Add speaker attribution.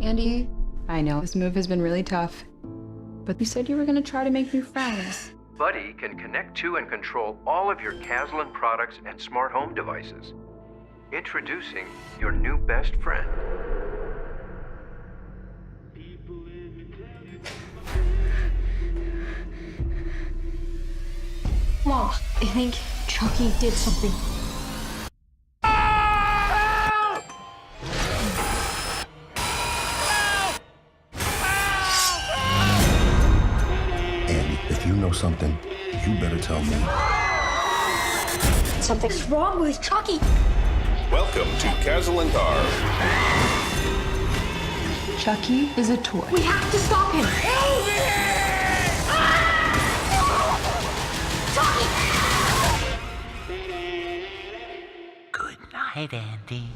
Speaker 1: Andy, I know this move has been really tough, but you said you were going to try to make new friends.
Speaker 2: Buddy can connect to and control all of your Caslin products and smart home devices. Introducing your new best friend.
Speaker 3: Mom, I think Chucky did something.
Speaker 4: Andy, if you know something, you better tell me.
Speaker 3: Something's wrong with Chucky.
Speaker 5: Welcome to Caslin.
Speaker 1: Chucky is a toy.
Speaker 3: We have to stop him. Chucky!
Speaker 6: Good night, Andy.